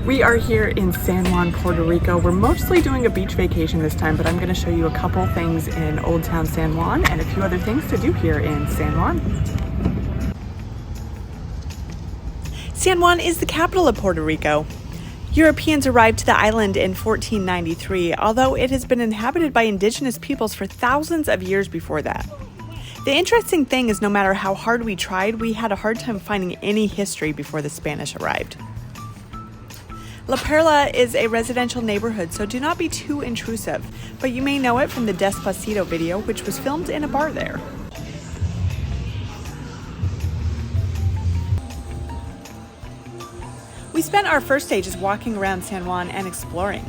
We are here in San Juan, Puerto Rico. We're mostly doing a beach vacation this time, but I'm going to show you a couple things in Old Town San Juan and a few other things to do here in San Juan. San Juan is the capital of Puerto Rico. Europeans arrived to the island in 1493, although it has been inhabited by indigenous peoples for thousands of years before that. The interesting thing is no matter how hard we tried, we had a hard time finding any history before the Spanish arrived. La Perla is a residential neighborhood, so do not be too intrusive, but you may know it from the Despacito video, which was filmed in a bar there. We spent our first day just walking around San Juan and exploring.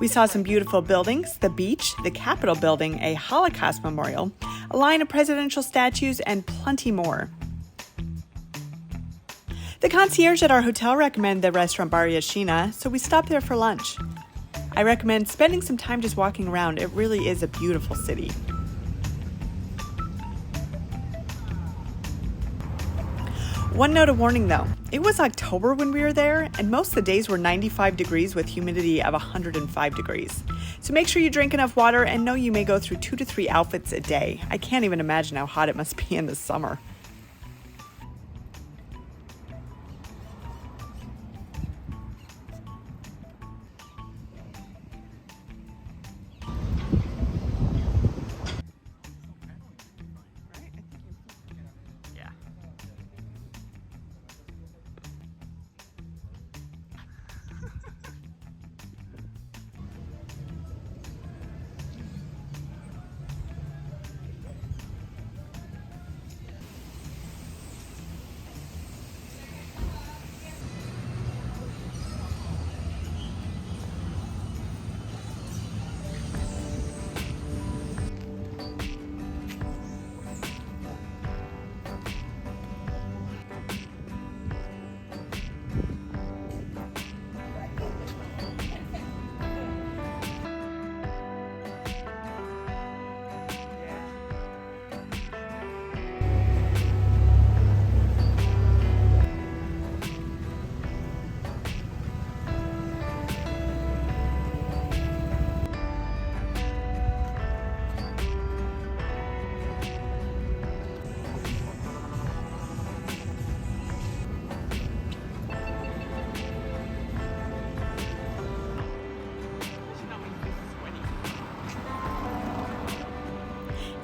We saw some beautiful buildings, the beach, the Capitol building, a Holocaust memorial, a line of presidential statues, and plenty more. The concierge at our hotel recommended the restaurant Bar Yashina, so we stopped there for lunch. I recommend spending some time just walking around. It really is a beautiful city. One note of warning though, it was October when we were there, and most of the days were 95 degrees with humidity of 105 degrees. So make sure you drink enough water and know you may go through 2 to 3 outfits a day. I can't even imagine how hot it must be in the summer.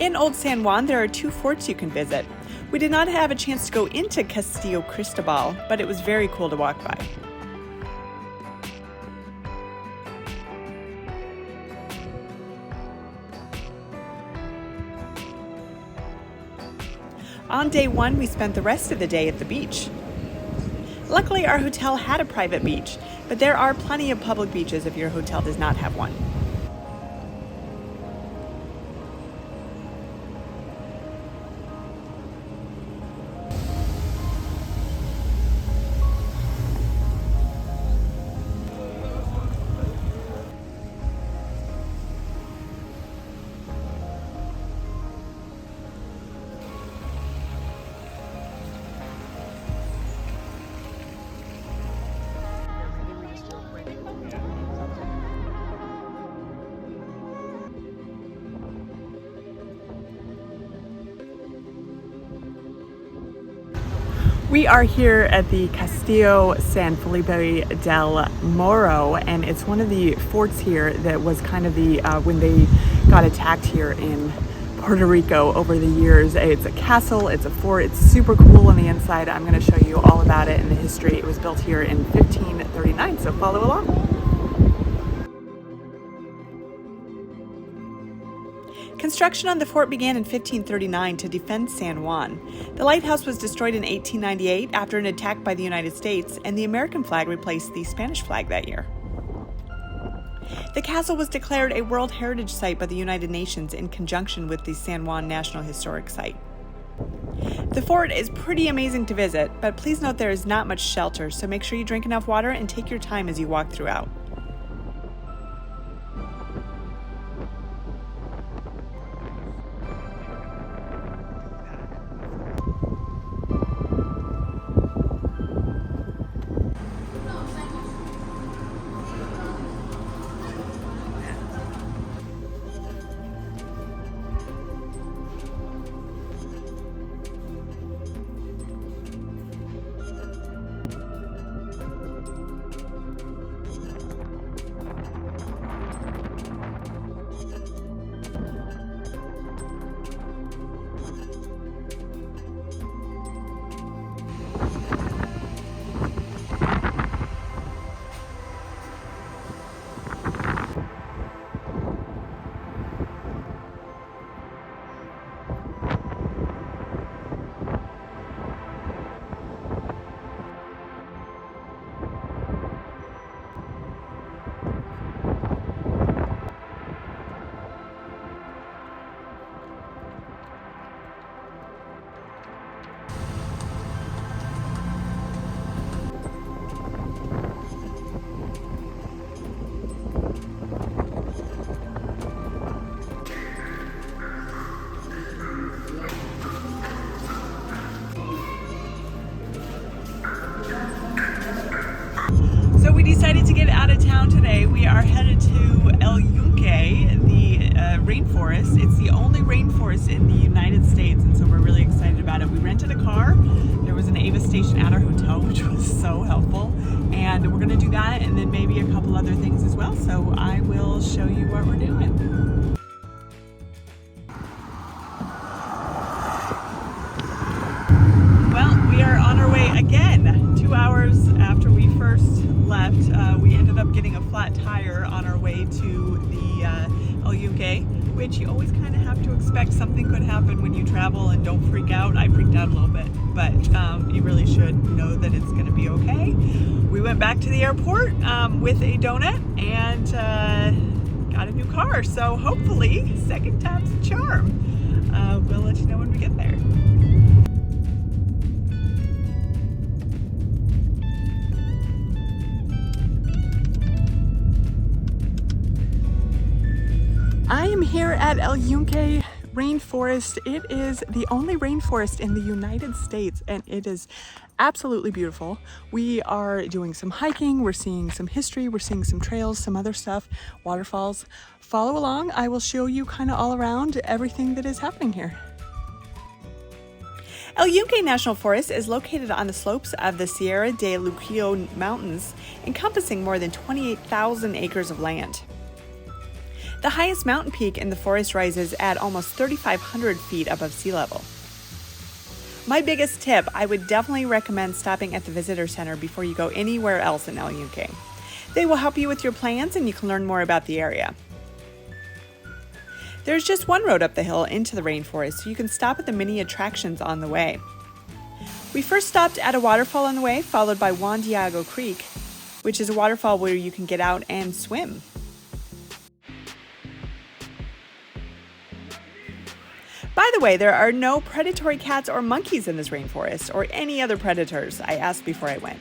In Old San Juan, there are 2 forts you can visit. We did not have a chance to go into Castillo Cristobal, but it was very cool to walk by. On day 1, we spent the rest of the day at the beach. Luckily, our hotel had a private beach, but there are plenty of public beaches if your hotel does not have one. We are here at the Castillo San Felipe del Morro, and it's one of the forts here that was kind of the, when they got attacked here in Puerto Rico over the years. It's a castle, it's a fort, it's super cool on the inside. I'm going to show you all about it and the history. It was built here in 1539, so follow along. Construction on the fort began in 1539 to defend San Juan. The lighthouse was destroyed in 1898 after an attack by the United States, and the American flag replaced the Spanish flag that year. The castle was declared a World Heritage Site by the United Nations in conjunction with the San Juan National Historic Site. The fort is pretty amazing to visit, but please note there is not much shelter, so make sure you drink enough water and take your time as you walk throughout. we decided to get out of town today. We are headed to El Yunque, the rainforest. It's the only rainforest in the United States, and so we're really excited about it. We rented a car. There was an Ava station at our hotel, which was so helpful. And we're gonna do that and then maybe a couple other things as well. So I will show you what we're doing. Well, we are on our way again. 2 hours after we first left, we ended up getting a flat tire on our way to the El Yunque, which you always kind of have to expect something could happen when you travel, and don't freak out. I freaked out a little bit, but you really should know that it's going to be okay. We went back to the airport with a donut and got a new car, so hopefully second time's a charm. We'll let you know when we get there. I am here at El Yunque Rainforest. It is the only rainforest in the United States, and it is absolutely beautiful. We are doing some hiking, we're seeing some history, we're seeing some trails, some other stuff, waterfalls. Follow along, I will show you kind of all around everything that is happening here. El Yunque National Forest is located on the slopes of the Sierra de Luquillo Mountains, encompassing more than 28,000 acres of land. The highest mountain peak in the forest rises at almost 3,500 feet above sea level. My biggest tip, I would definitely recommend stopping at the visitor center before you go anywhere else in El Yunque. They will help you with your plans and you can learn more about the area. There's just one road up the hill into the rainforest, so you can stop at the many attractions on the way. We first stopped at a waterfall on the way, followed by Juan Diego Creek, which is a waterfall where you can get out and swim. By the way, there are no predatory cats or monkeys in this rainforest, or any other predators. I asked before I went.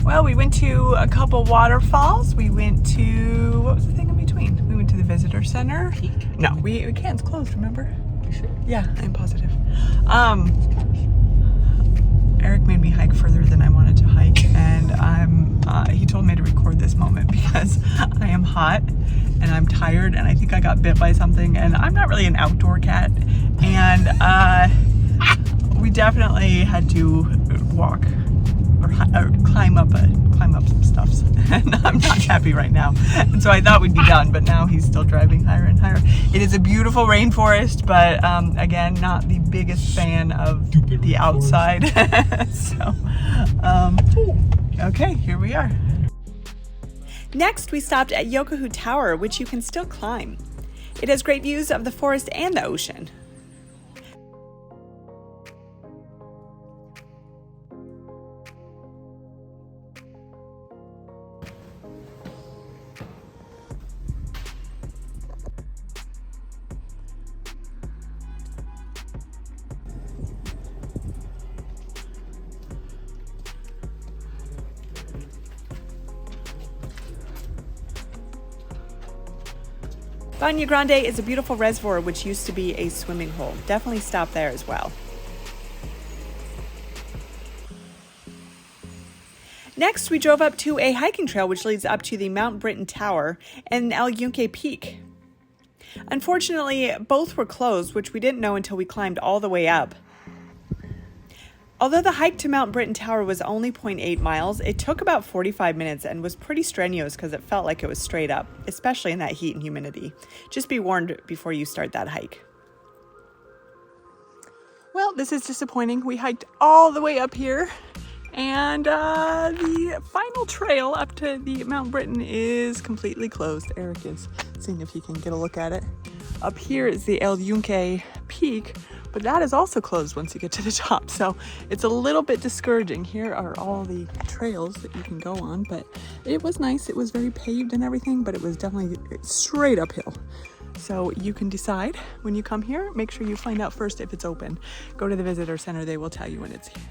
Well, we went to a couple waterfalls. We went to, what was the thing in between? We went to the visitor center. Peak. No, we can't, it's closed, remember? You sure? Yeah, I'm positive. Eric made me hike further than I wanted to hike, and he told me to record this moment because I am hot and I'm tired and I think I got bit by something, and I'm not really an outdoor cat, and we definitely had to walk or climb up some stuffs, and I'm not happy right now. And so I thought we'd be done, but now he's still driving higher and higher. It is a beautiful rainforest, but again, not the biggest fan of the outside. So, okay, here we are. Next, we stopped at Yokahu Tower, which you can still climb. It has great views of the forest and the ocean. Baña Grande is a beautiful reservoir which used to be a swimming hole. Definitely stop there as well. Next, we drove up to a hiking trail which leads up to the Mount Britton Tower and El Yunque Peak. Unfortunately, both were closed, which we didn't know until we climbed all the way up. Although the hike to Mount Britton Tower was only 0.8 miles, it took about 45 minutes and was pretty strenuous because it felt like it was straight up, especially in that heat and humidity. Just be warned before you start that hike. Well, this is disappointing. We hiked all the way up here, and the final trail up to the Mount Britton is completely closed. Eric is seeing if he can get a look at it. Up here is the El Yunque Peak, but that is also closed once you get to the top, so it's a little bit discouraging. Here are all the trails that you can go on, but it was nice. It was very paved and everything, but it was definitely straight uphill. So you can decide when you come here. Make sure you find out first if it's open. Go to the visitor center. They will tell you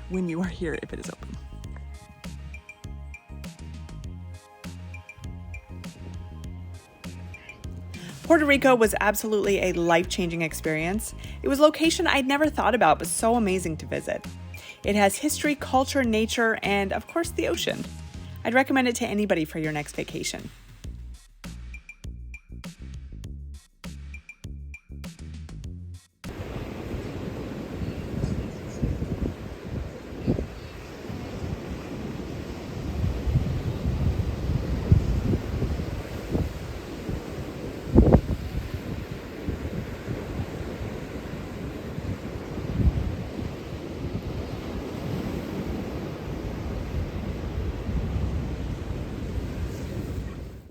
when you are here if it is open. Puerto Rico was absolutely a life-changing experience. It was a location I'd never thought about, but so amazing to visit. It has history, culture, nature, and of course the ocean. I'd recommend it to anybody for your next vacation.